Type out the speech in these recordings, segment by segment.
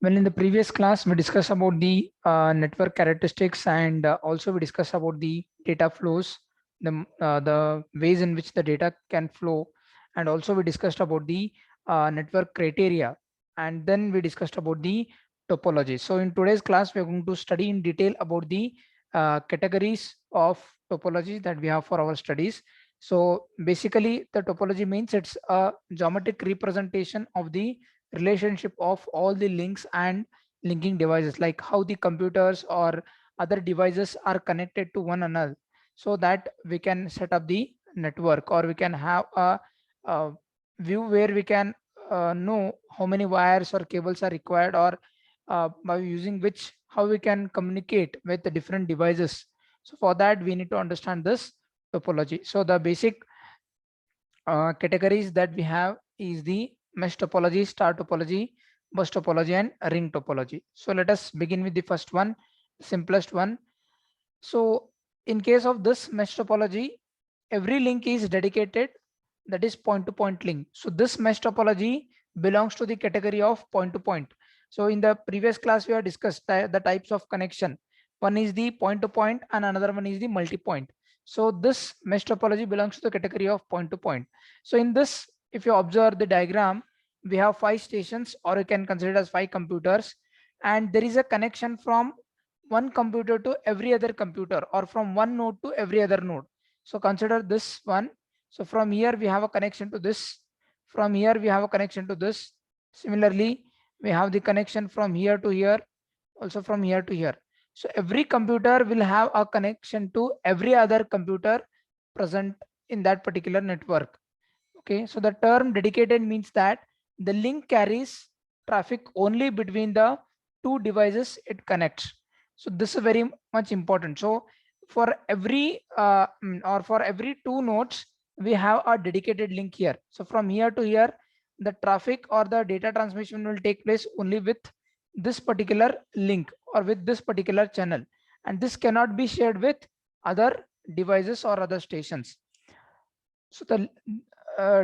Well, in the previous class, we discussed about the network characteristics, and also we discussed about the data flows, the ways in which the data can flow, and also we discussed about the network criteria, and then we discussed about the topology. So in today's class, we are going to study in detail about the categories of topology that we have for our studies. So basically, the topology means it's a geometric representation of the relationship of all the links and linking devices, like how the computers or other devices are connected to one another, so that we can set up the network, or we can have a view where we can know how many wires or cables are required, or by using which how we can communicate with the different devices. So for that we need to understand this topology. So the basic categories that we have is the mesh topology, star topology, bus topology, and ring topology. So let us begin with the first one, simplest one. So in case of this mesh topology, every link is dedicated, that is point to point link. So this mesh topology belongs to the category of point to point. So in the previous class we have discussed the types of connection. One is the point to point and another one is the multi point. So this mesh topology belongs to the category of point to point. So in this, if you observe the diagram, we have 5 stations, or you can consider it as 5 computers, and there is a connection from one computer to every other computer, or from one node to every other node. So consider this one. So from here we have a connection to this, from here we have a connection to this. Similarly, we have the connection from here to here, also from here to here. So every computer will have a connection to every other computer present in that particular network. Okay, so the term dedicated means that the link carries traffic only between the two devices it connects. So this is very much important. So for every or for every two nodes, we have a dedicated link here. So from here to here, the traffic or the data transmission will take place only with this particular link or with this particular channel, and this cannot be shared with other devices or other stations. So the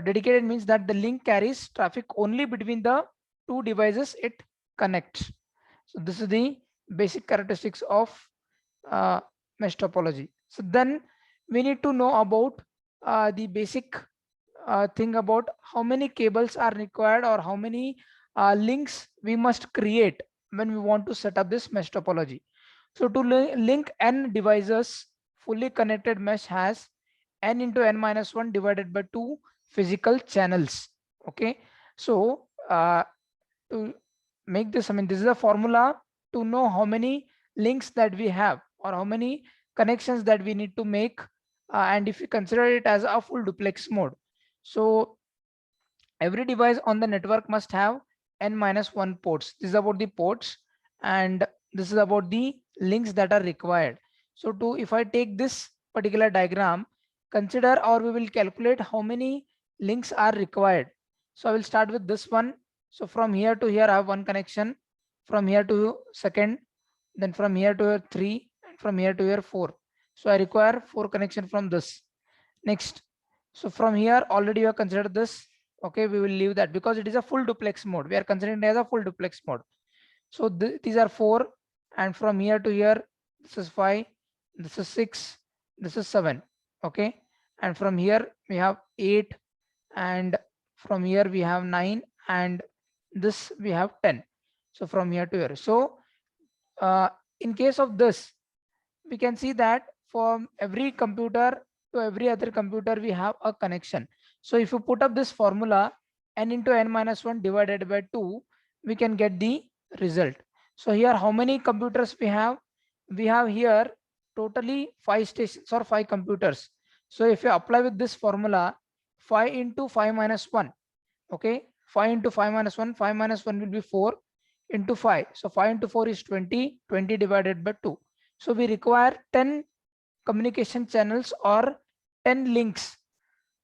dedicated means that the link carries traffic only between the two devices it connects. So this is the basic characteristics of uh, mesh topology. So then we need to know about the basic thing about how many cables are required, or how many links we must create when we want to set up this mesh topology. So to link n devices, fully connected mesh has n into n minus 1 divided by 2 physical channels. Okay, so to make this, I mean, this is a formula to know how many links that we have, or how many connections that we need to make, and if you consider it as a full duplex mode. So every device on the network must have n minus 1 ports. This is about the ports, and this is about the links that are required. So to, if I take this particular diagram, consider, or we will calculate how many links are required. So I will start with this one. So from here to here I have one connection, from here to second, then from here to here 3, and from here to here 4. So I require 4 connection from this. Next, so from here already you have considered this. Okay, we will leave that because it is a full duplex mode. We are considering it as a full duplex mode. So these are 4, and from here to here, this is 5, this is 6, this is 7. Okay, and from here we have 8, and from here we have 9, and this we have 10. So from here to here. So uh, in case of this, we can see that from every computer to every other computer we have a connection. So if you put up this formula, n into n minus 1 divided by 2, we can get the result. So here how many computers we have? We have here totally 5 stations or 5 computers. So if you apply with this formula, 5 into 5 minus 1, okay, 5 into 5 minus 1, 5 minus 1 will be 4 into 5. So 5 into 4 is 20, 20 divided by 2. So we require 10 communication channels, or 10 links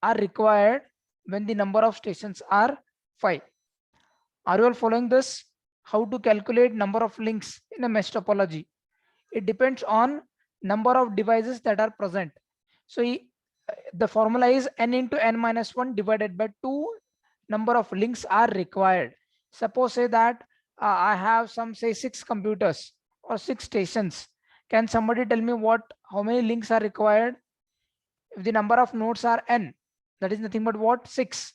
are required when the number of stations are 5. Are you all following this? How to calculate number of links in a mesh topology? It depends on number of devices that are present. So the formula is n into n minus 1 divided by 2 number of links are required. Suppose say that I have some say 6 computers or 6 stations. Can somebody tell me how many links are required? If the number of nodes are n, that is nothing but what? 6.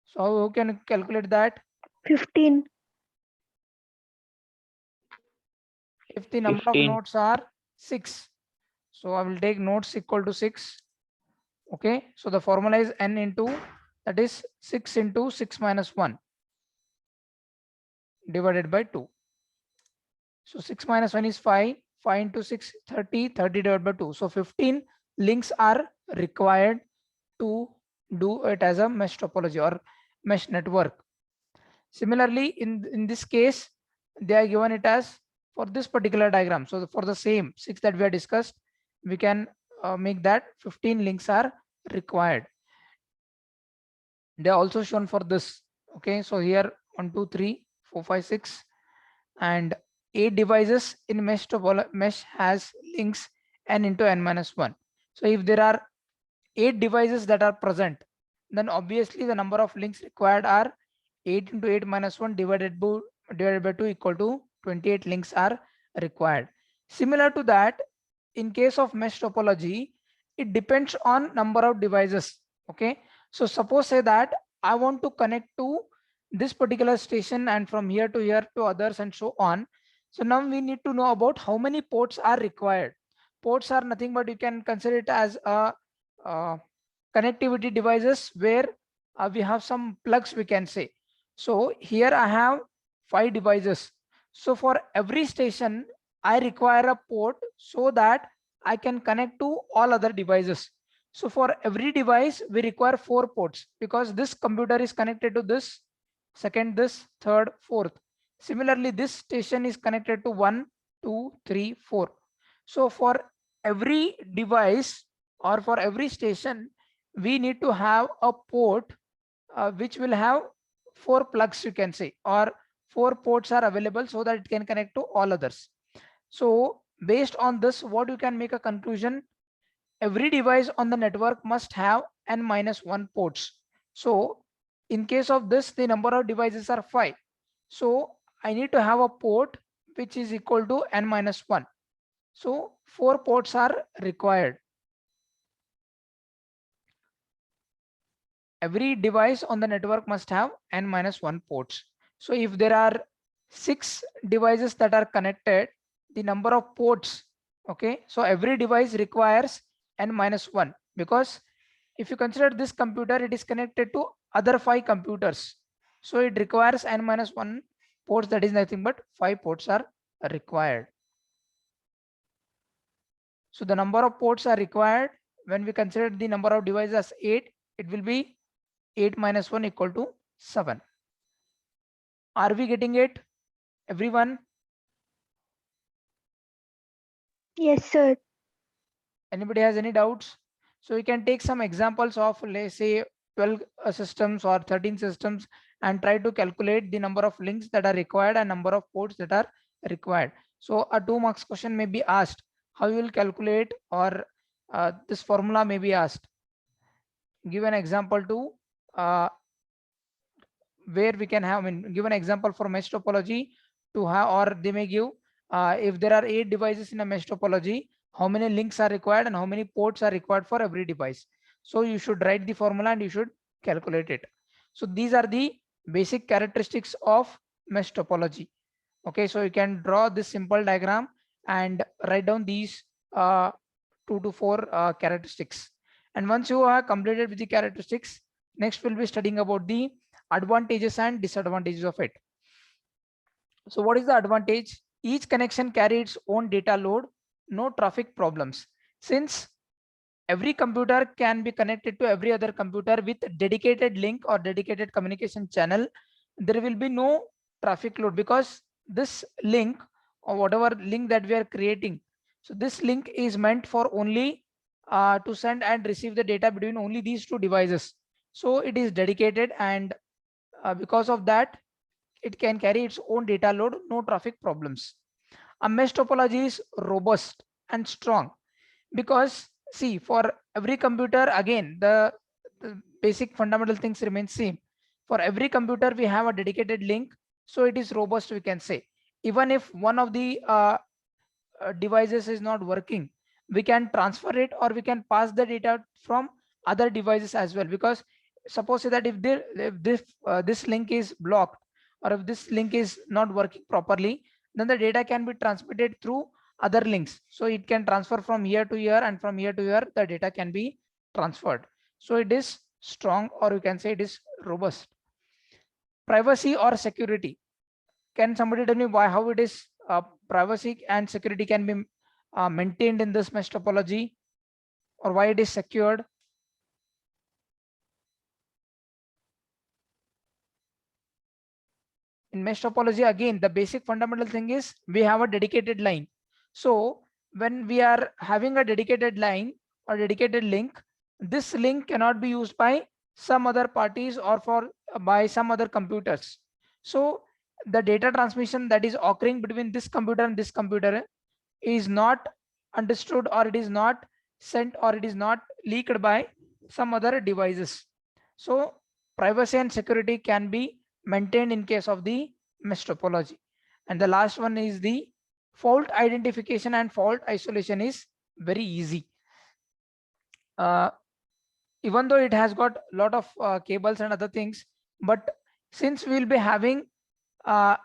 So how can you calculate that? 15. If the number 15. of nodes are 6, so I will take nodes equal to 6. Okay, so the formula is n into, that is 6 into 6 minus 1 divided by 2. So 6 minus 1 is 5. 5 into 6, 30. 30 divided by 2. So 15 links are required to do it as a mesh topology or mesh network. Similarly, in this case, they are given it as for this particular diagram. So for the same 6 that we have discussed, we can make that 15 links are required. They are also shown for this. Okay, so here 1, 2, 3, 4, 5, 6, and 8 devices in mesh has links n into n minus 1. So if there are 8 devices that are present, then obviously the number of links required are 8 into 8 minus 1 divided by 2 equal to 28 links are required. Similar to that, in case of mesh topology, it depends on number of devices. Okay, so suppose say that I want to connect to this particular station and from here to others and so on. So now we need to know about how many ports are required. Ports are nothing but you can consider it as a connectivity devices where we have some plugs, we can say. So here I have 5 devices. So for every station I require a port so that I can connect to all other devices. So for every device we require 4 ports because this computer is connected to this, second this, third, fourth. Similarly, this station is connected to 1, 2, 3, 4. So for every device or for every station we need to have a port which will have 4 plugs, you can say, or 4 ports are available so that it can connect to all others. So based on this, what you can make a conclusion, every device on the network must have n minus 1 ports. So in case of this, the number of devices are 5. So I need to have a port which is equal to n minus 1. So 4 ports are required. Every device on the network must have n minus 1 ports. So if there are 6 devices that are connected, the number of ports, okay, so every device requires n minus 1, because if you consider this computer, it is connected to other 5 computers. So it requires n minus 1 ports, that is nothing but 5 ports are required. So the number of ports are required when we consider the number of devices as 8, it will be 8 minus 1 equal to 7. Are we getting it, everyone? Yes, sir. Anybody has any doubts? So we can take some examples of, let's say, 12 systems or 13 systems and try to calculate the number of links that are required and number of ports that are required. So a 2 marks question may be asked, how you will calculate, or this formula may be asked. Give an example to where we can have, I mean, give an example for mesh topology to have, or they may give if there are 8 devices in a mesh topology, how many links are required and how many ports are required for every device. So you should write the formula and you should calculate it. So these are the basic characteristics of mesh topology. Okay, so you can draw this simple diagram and write down these 2 to 4 characteristics. And once you are completed with the characteristics, next we'll be studying about the advantages and disadvantages of it. So what is the advantage? Each connection carries its own data load, no traffic problems. Since every computer can be connected to every other computer with dedicated link or dedicated communication channel, there will be no traffic load, because this link or whatever link that we are creating, so this link is meant for only to send and receive the data between only these 2 devices. So it is dedicated, and because of that it can carry its own data load, no traffic problems. A mesh topology is robust and strong because, see, for every computer, again the basic fundamental things remain same. For every computer we have a dedicated link So it is robust, we can say. Even if one of the devices is not working, we can transfer it or we can pass the data from other devices as well. Because suppose that if this link is blocked, or if this link is not working properly, then the data can be transmitted through other links. So it can transfer from here to here, and from here to here the data can be transferred. So it is strong, or you can say it is robust. Privacy or security, can somebody tell me why, how it is privacy and security can be maintained in this mesh topology, or why it is secured? In mesh topology, again, the basic fundamental thing is we have a dedicated line. So when we are having a dedicated line or dedicated link, this link cannot be used by some other parties or for by some other computers. So the data transmission that is occurring between this computer and this computer is not understood, or it is not sent, or it is not leaked by some other devices. So privacy and security can be maintained in case of the mesh topology. And the last one is the fault identification and fault isolation is very easy. Even though it has got a lot of cables and other things, but since we'll be having uh,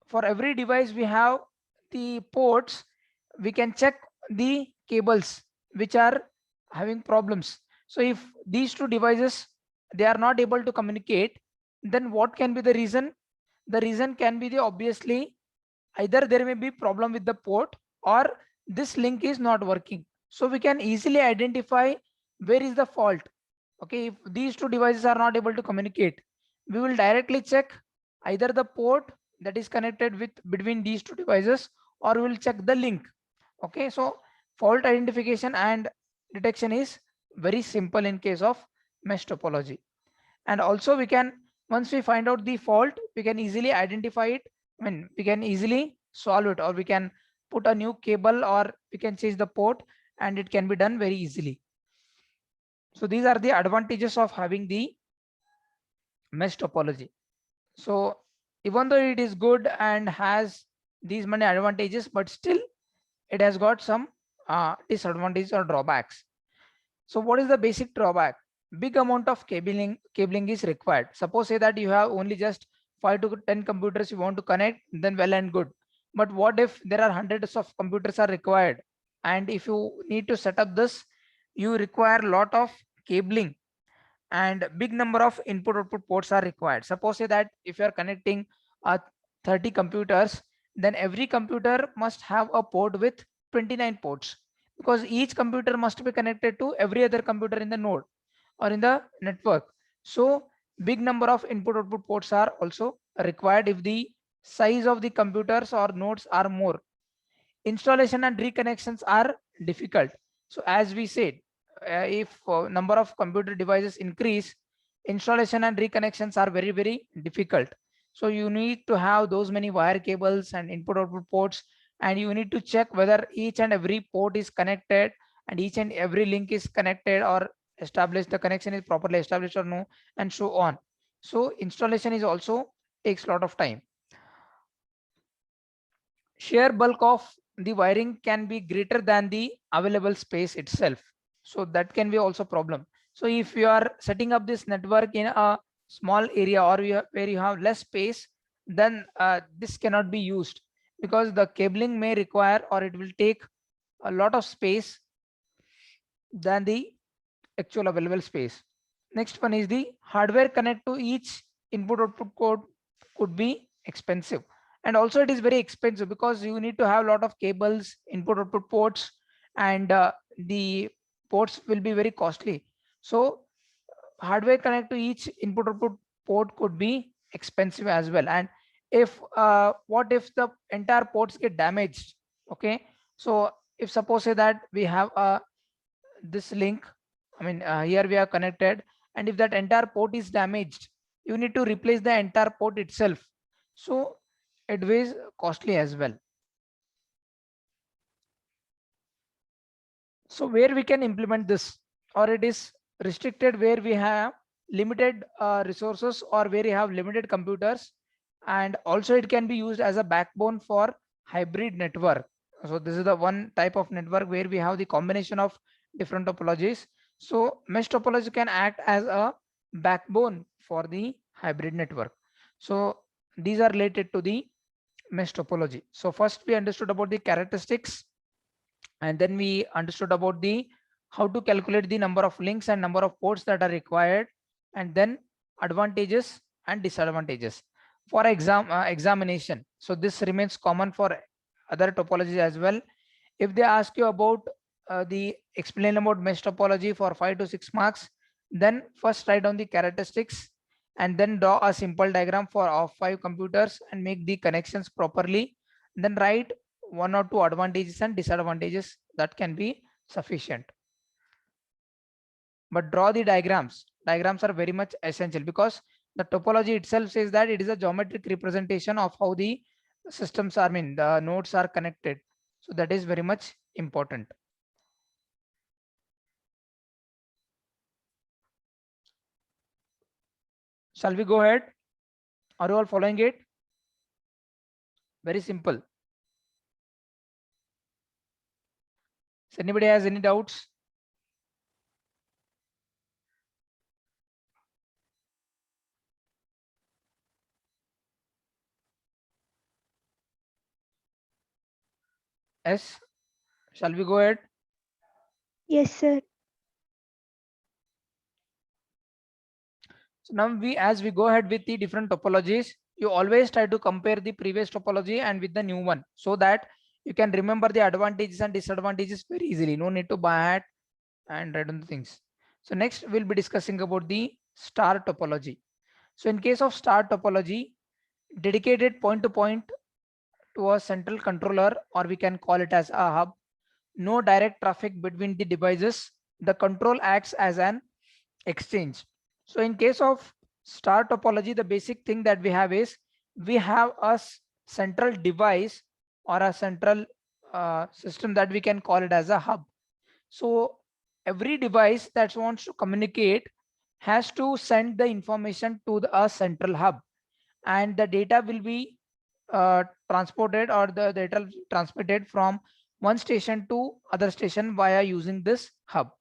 for every device we have the ports, we can check the cables which are having problems. So if these two devices, they are not able to communicate, then what can be the reason? The reason can be the obviously either there may be problem with the port, or this link is not working. So we can easily identify where is the fault. Okay, if these two devices are not able to communicate, we will directly check either the port that is connected with between these two devices, or we will check the link. Okay, so fault identification and detection is very simple in case of mesh topology. And also we can, once we find out the fault, we can easily identify it. I mean, we can easily solve it, or we can put a new cable, or we can change the port, and it can be done very easily. So these are the advantages of having the mesh topology. So even though it is good and has these many advantages, but still it has got some disadvantages or drawbacks. So what is the basic drawback? Big amount of cabling is required. Suppose say that you have only just 5 to 10 computers you want to connect, then well and good. But what if there are hundreds of computers are required, and if you need to set up this, you require a lot of cabling, and big number of input output ports are required. Suppose say that if you are connecting 30 computers, then every computer must have a port with 29 ports, because each computer must be connected to every other computer in the node or in the network. So big number of input output ports are also required if the size of the computers or nodes are more. Installation and reconnections are difficult. So as we said, if number of computer devices increase, installation and reconnections are very difficult. So you need to have those many wire cables and input output ports, and you need to check whether each and every port is connected, and each and every link is connected or established, the connection is properly established or no, and so on. So installation is also takes a lot of time. Sheer bulk of the wiring can be greater than the available space itself. So that can be also problem. So if you are setting up this network in a small area, or where you have less space, then this cannot be used, because the cabling may require, or it will take a lot of space than the actual available space. Next one is the hardware connect to each input output code could be expensive, and also it is very expensive because you need to have a lot of cables, input output ports, and the ports will be very costly. So hardware connect to each input output port could be expensive as well. And if what if the entire ports get damaged? Okay, so if suppose say that we have this link, I mean, here we are connected, and if that entire port is damaged, you need to replace the entire port itself. So it is costly as well. So where we can implement this, or it is restricted where we have limited resources, or where you have limited computers, and also it can be used as a backbone for hybrid network. So this is the one type of network where we have the combination of different topologies. So mesh topology can act as a backbone for the hybrid network. So these are related to the mesh topology. So first we understood about the characteristics, and then we understood about the how to calculate the number of links and number of ports that are required, and then advantages and disadvantages for examination. So this remains common for other topologies as well. If they ask you about the explain about mesh topology for 5 to 6 marks, then first write down the characteristics and then draw a simple diagram for of 5 computers and make the connections properly. Then write one or two advantages and disadvantages. That can be sufficient. But draw the diagrams. Diagrams are very much essential because the topology itself says that it is a geometric representation of how the systems are, the nodes are connected. So that is very much important. Shall we go ahead? Are you all following it? Very simple. So anybody has any doubts? Yes. Shall we go ahead? Yes, sir. So now as we go ahead with the different topologies, you always try to compare the previous topology and with the new one so that you can remember the advantages and disadvantages very easily. No need to buy hat and write on the things. So next we'll be discussing about the star topology. So in case of star topology, dedicated point to point to a central controller, or we can call it as a hub. No direct traffic between the devices. The control acts as an exchange. So in case of star topology, the basic thing that we have is we have a central device or a central system that we can call it as a hub. So every device that wants to communicate has to send the information to a central hub, and the data will be transported, or the data will be transmitted from one station to other station via using this hub.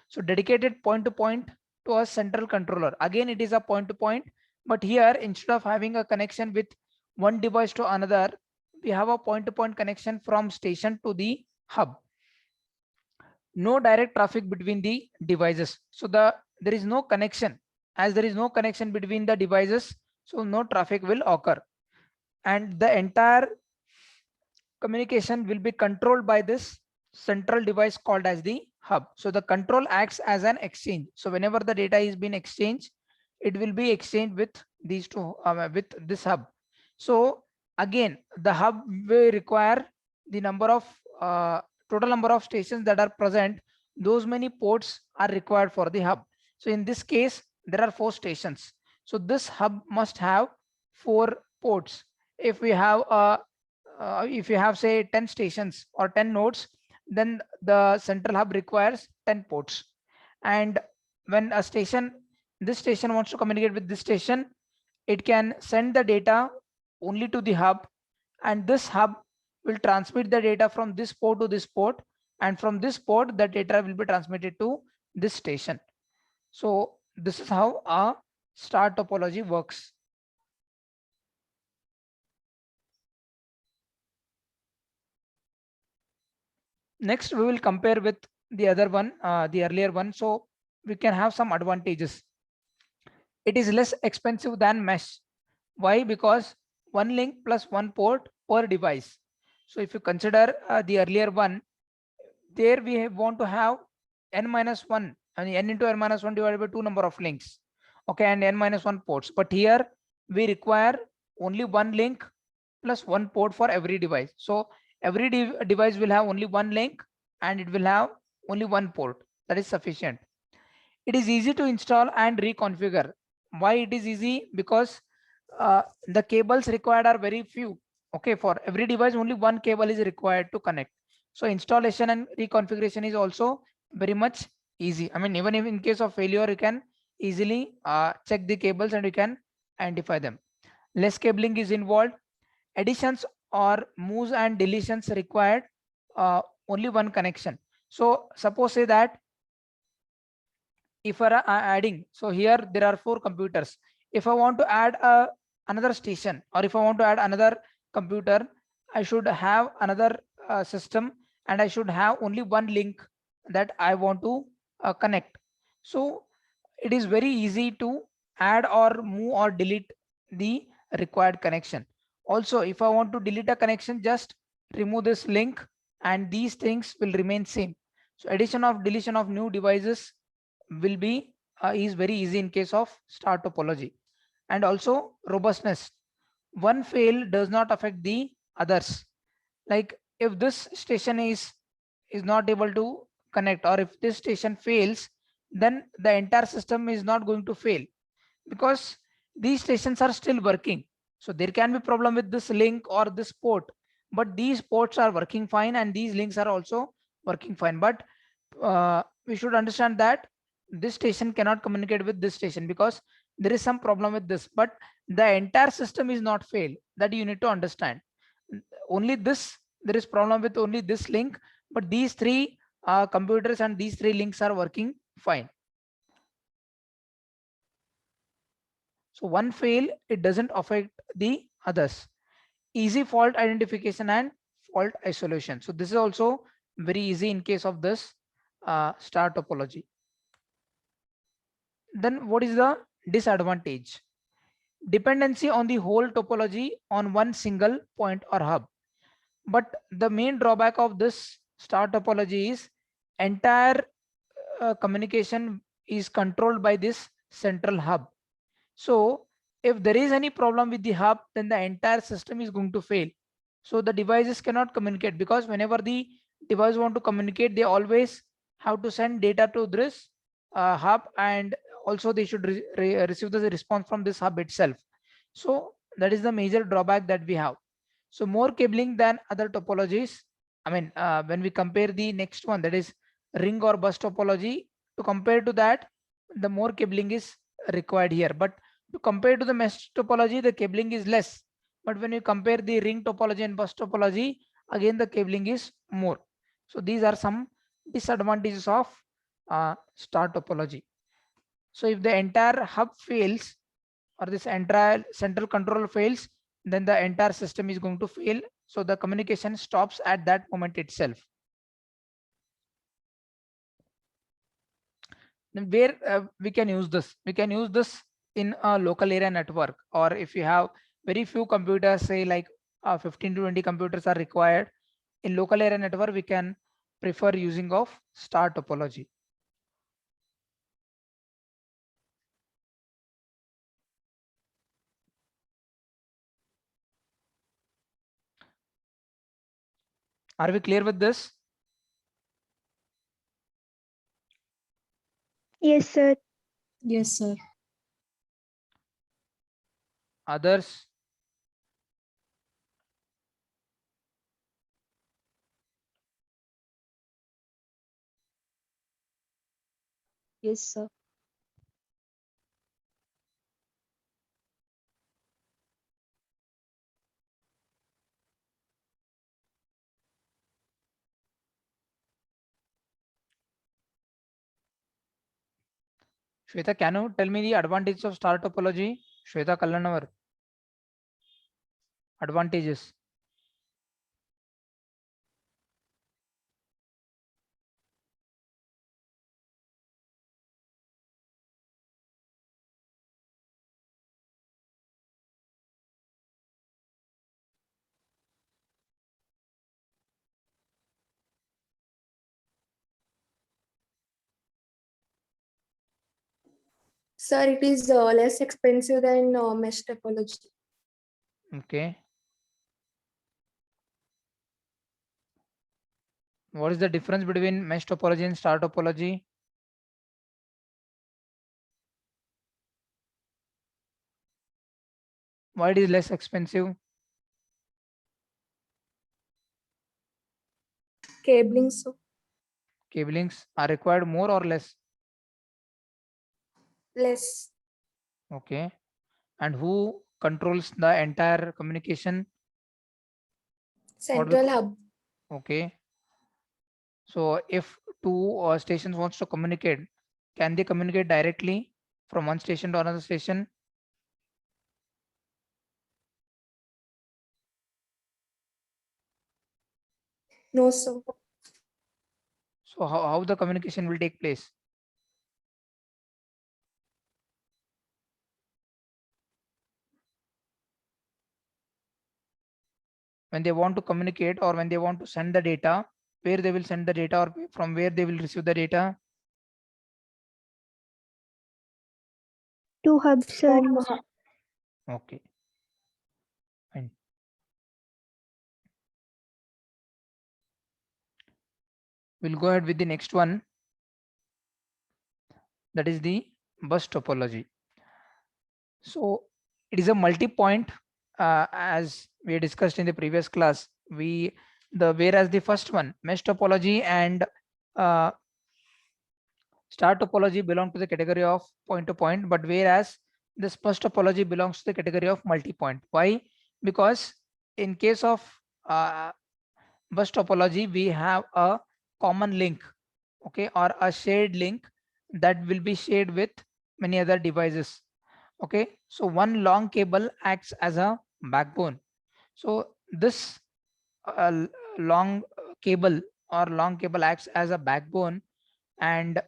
So dedicated point to point to a central controller. Again, it is a point to point, but here instead of having a connection with one device to another, we have a point to point connection from station to the hub. No direct traffic between the devices. So there is no connection. As there is no connection between the devices, so no traffic will occur, and the entire communication will be controlled by this central device called as the hub. So the control acts as an exchange. So whenever the data is being exchanged, it will be exchanged with these two with this hub. So again, the hub will require the number of total number of stations that are present. Those many ports are required for the hub. So in this case, there are 4 stations. So this hub must have 4 ports. If we have if you have say 10 stations or 10 nodes, then the central hub requires 10 ports. And when this station wants to communicate with this station, it can send the data only to the hub, and this hub will transmit the data from this port to this port, and from this port the data will be transmitted to this station. So this is how a star topology works. Next, we will compare with the other one, the earlier one. So we can have some advantages. It is less expensive than mesh. Why? Because one link plus one port per device. So if you consider the earlier one, there we want to have n minus 1 and n into n minus 1 divided by 2 number of links. Okay, and n minus 1 ports. But here we require only one link plus one port for every device. So every device will have only one link and it will have only one port. That is sufficient. It is easy to install and reconfigure. Why it is easy? Because the cables required are very few. Okay, for every device only one cable is required to connect. So installation and reconfiguration is also very much easy. I mean, even if in case of failure, you can easily check the cables and you can identify them. less cabling is involved. Additions or moves and deletions required only one connection. So suppose say that if I adding, so here there are 4 computers. If I want to add another station, or if I want to add another computer, I should have another system, and I should have only one link that I want to connect. So it is very easy to add or move or delete the required connection. Also, if I want to delete a connection, just remove this link and these things will remain same. So addition of deletion of new devices will be is very easy in case of star topology. And also robustness, one fail does not affect the others. Like if this station is not able to connect, or if this station fails, then the entire system is not going to fail, because these stations are still working. So there can be problem with this link or this port, but these ports are working fine and these links are also working fine. But we should understand that this station cannot communicate with this station because there is some problem with this, but the entire system is not fail. That you need to understand. Only this, there is problem with only this link, but these 3 computers and these 3 links are working fine. So one fail, it doesn't affect the others. Easy fault identification and fault isolation. So this is also very easy in case of this star topology. Then what is the disadvantage? Dependency on the whole topology on one single point or hub. But the main drawback of this star topology is entire communication is controlled by this central hub. So if there is any problem with the hub, then the entire system is going to fail. So the devices cannot communicate, because whenever the device want to communicate, they always have to send data to this hub, and also they should receive the response from this hub itself. So that is the major drawback that we have. So more cabling than other topologies. I mean, when we compare the next one, that is ring or bus topology, to compare to that, the more cabling is required here. But to compare to the mesh topology, the cabling is less. But when you compare the ring topology and bus topology, again the cabling is more. So these are some disadvantages of star topology. So if the entire hub fails, or this entire central control fails, then the entire system is going to fail. So the communication stops at that moment itself. Then where we can use this? We can use this in a local area network, or if you have very few computers, say like 15 to 20 computers are required in local area network, we can prefer using of star topology. Are we clear with this? Yes, sir. Yes, sir. Others? Yes, sir. Shweta, can you tell me the advantages of star topology? Shweta Kallanavar. Advantages. Sir, it is less expensive than mesh topology. Okay. What is the difference between mesh topology and star topology? Why it is less expensive? Cabling, so Cablings are required more or less? less. Okay. And who controls the entire communication? Central hub. Okay. So if two stations wants to communicate, can they communicate directly from one station to another station? No, sir. So how the communication will take place? When they want to communicate or when they want to send the data, where they will send the data or from where they will receive the data? Two hubs, sir. From Okay. Fine. We'll go ahead with the next one. That is the bus topology. So it is a multi-point, as we discussed in the previous class. Whereas the first one, mesh topology and uh, star topology belong to the category of point to point, but whereas this bus topology belongs to the category of multi-point. Why? Because in case of uh, bus topology, we have a common link, okay, or a shared link that will be shared with many other devices. Okay, so one long cable acts as a backbone. So this long cable or long cable acts as a backbone, and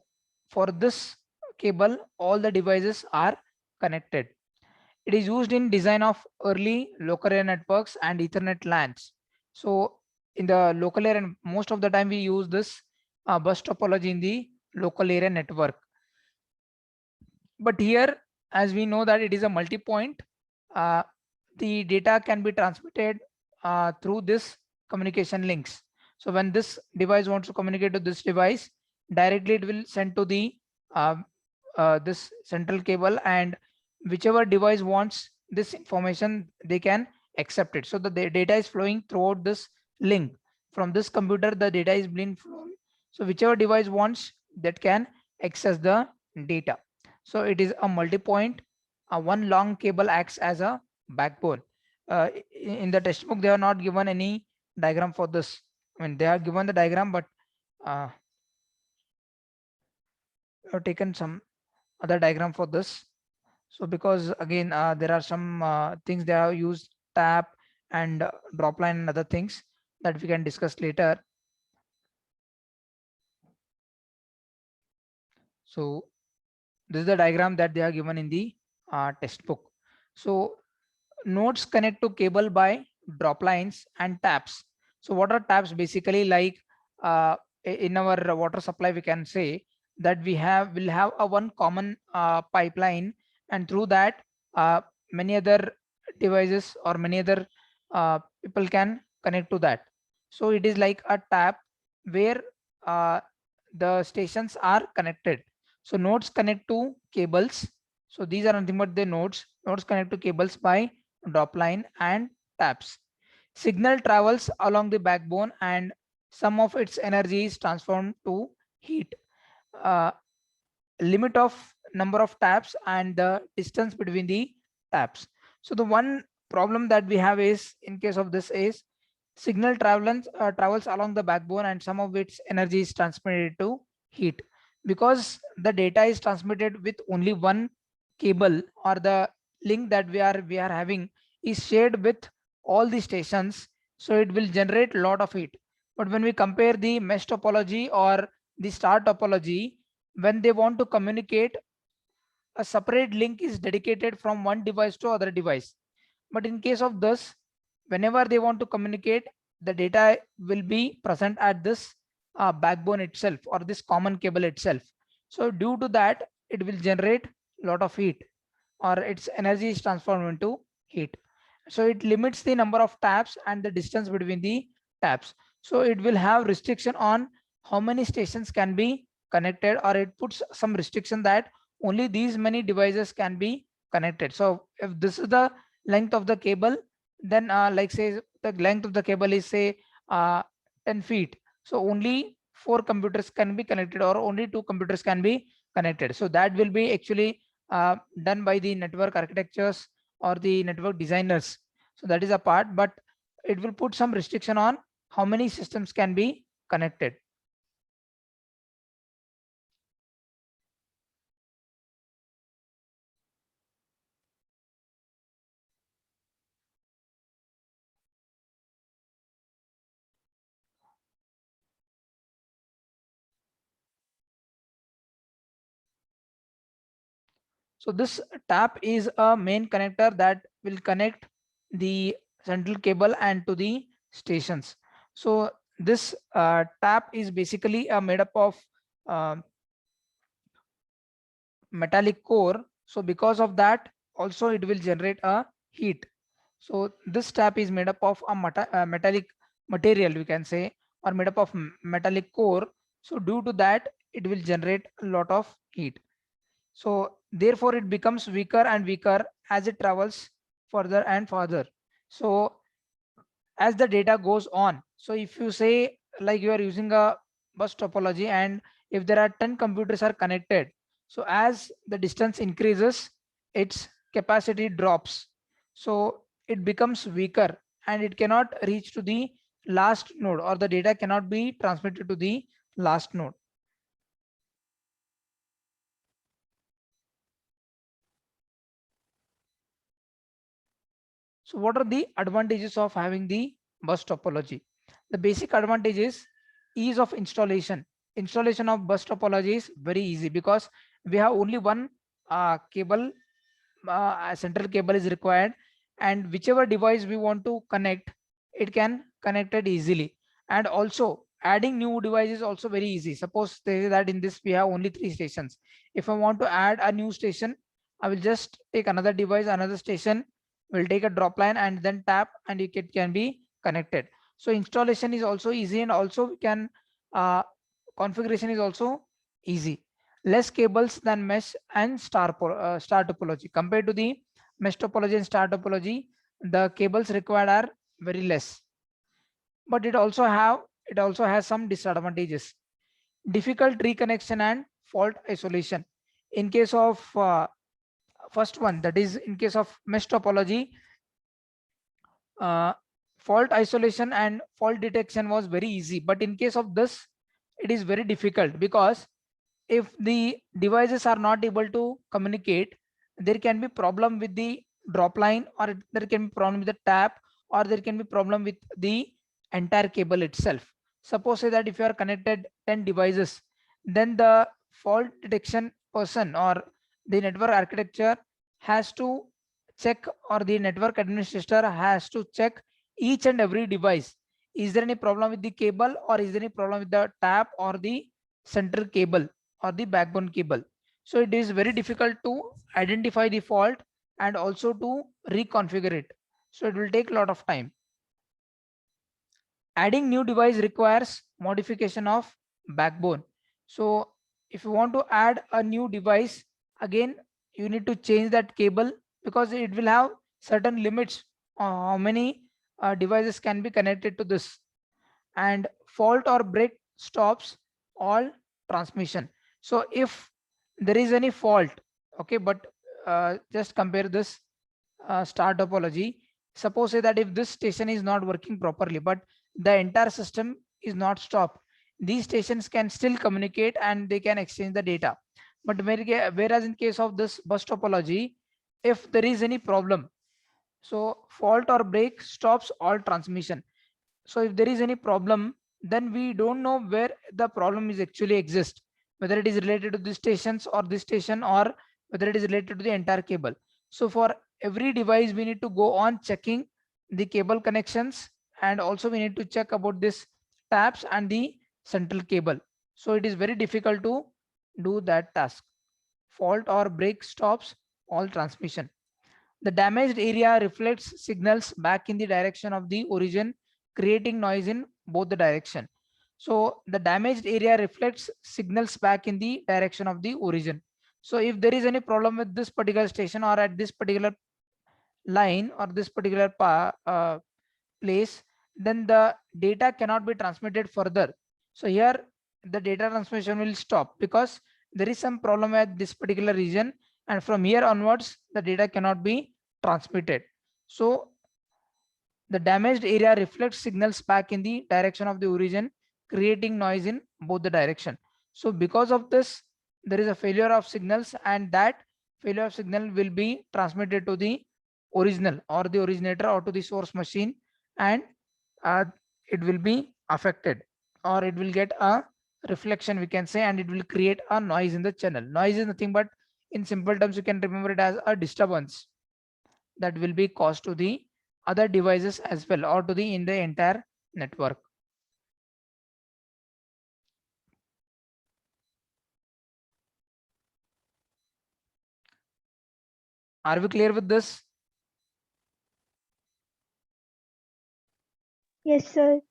for this cable all the devices are connected. It is used in design of early local area networks and Ethernet LANs. So in the local area, most of the time we use this bus topology in the local area network. But here, as we know that it is a multi-point, uh, the data can be transmitted through this communication links. So when this device wants to communicate to this device, directly it will send to the uh, this central cable, and whichever device wants this information, they can accept it. So the data is flowing throughout this link. From this computer, the data is being flown. So whichever device wants, that can access the data. So it is a multi-point. One long cable acts as a backbone. In the textbook, they are not given any diagram for this. I mean, they are given the diagram, but have taken some other diagram for this. So because again, there are some things they have used tap and drop line and other things that we can discuss later. So this is the diagram that they are given in the textbook. So nodes connect to cable by drop lines and taps. So what are taps? Basically, like in our water supply, we can say that will have a one common pipeline, and through that many other devices or many other people can connect to that. So it is like a tap where uh, the stations are connected. So nodes connect to cables. So these are nothing but the nodes. Nodes connect to cables by drop line and taps. Signal travels along the backbone and some of its energy is transformed to heat. Uh, Limit of number of taps and the distance between the taps. So the one problem that we have is, in case of this, is signal travels along the backbone and some of its energy is transmitted to heat. Because the data is transmitted with only one cable, or the link that we are having is shared with all the stations, so it will generate a lot of heat. But when we compare the mesh topology or the star topology, when they want to communicate, a separate link is dedicated from one device to other device. But in case of this, whenever they want to communicate, the data will be present at this backbone itself or this common cable itself. So due to that, it will generate a lot of heat, or its energy is transformed into heat. So it limits the number of taps and the distance between the taps. So it will have restriction on how many stations can be connected, or it puts some restriction that only these many devices can be connected. So if this is the length of the cable, then like say the length of the cable is say 10 feet. So only 4 computers can be connected, or only 2 computers can be connected. So that will be actually done by the network architectures or the network designers. So that is a part, but it will put some restriction on how many systems can be connected. So this tap is a main connector that will connect the central cable and to the stations. So this tap is basically made up of uh, metallic core. So because of that, also it will generate a heat. So this tap is made up of a metallic material, we can say, or made up of metallic core. So due to that, it will generate a lot of heat. So therefore it becomes weaker and weaker as it travels further and further. So as the data goes on, so if you say like you are using a bus topology and if there are 10 computers are connected, so as the distance increases, its capacity drops. So it becomes weaker and it cannot reach to the last node, or the data cannot be transmitted to the last node. So what are the advantages of having the bus topology? The basic advantage is ease of installation. Installation of bus topology is very easy because we have only one cable, a central cable is required, and whichever device we want to connect, it can connect it easily. And also adding new devices is also very easy. Suppose say that in this we have only 3 stations. If I want to add a new station, I will just take another device, another station, will take a drop line and then tap, and it can be connected. So installation is also easy, and also we can configuration is also easy. Less cables than mesh and star topology. Compared to the mesh topology and star topology, the cables required are very less. But it also has some disadvantages. Difficult reconnection and fault isolation. In case of first one, that is in case of mesh topology, uh, fault isolation and fault detection was very easy. But in case of this, it is very difficult because if the devices are not able to communicate, there can be problem with the drop line, or there can be problem with the tap, or there can be problem with the entire cable itself. Suppose say that if you are connected 10 devices, then the fault detection person or the network architecture has to check, or the network administrator has to check each and every device. Is there any problem with the cable, or is there any problem with the tap or the central cable or the backbone cable? So it is very difficult to identify the fault and also to reconfigure it. So it will take a lot of time. Adding new device requires modification of backbone. So if you want to add a new device, again you need to change that cable, because it will have certain limits on how many devices can be connected to this. And fault or break stops all transmission. So if there is any fault, okay, but just compare this star topology. Suppose say that if this station is not working properly, but the entire system is not stopped, these stations can still communicate and they can exchange the data. But whereas in case of this bus topology, if there is any problem, so fault or break stops all transmission. So if there is any problem, then we don't know where the problem is actually exist, whether it is related to this stations or this station, or whether it is related to the entire cable. So for every device, we need to go on checking the cable connections, and also we need to check about this taps and the central cable. So it is very difficult to do that task. Fault or break stops all transmission. The damaged area reflects signals back in the direction of the origin, creating noise in both the direction. So the damaged area reflects signals back in the direction of the origin. So if there is any problem with this particular station, or at this particular line, or this particular place, then the data cannot be transmitted further. So here the data transmission will stop because there is some problem at this particular region, and from here onwards the data cannot be transmitted. So the damaged area reflects signals back in the direction of the origin, creating noise in both the direction. So because of this, there is a failure of signals, and that failure of signal will be transmitted to the original or the originator or to the source machine, and it will be affected, or it will get a reflection, we can say, and it will create a noise in the channel. Noise is nothing but, in simple terms, you can remember it as a disturbance that will be caused to the other devices as well, or to the in the entire network. Are we clear with this? Yes, sir.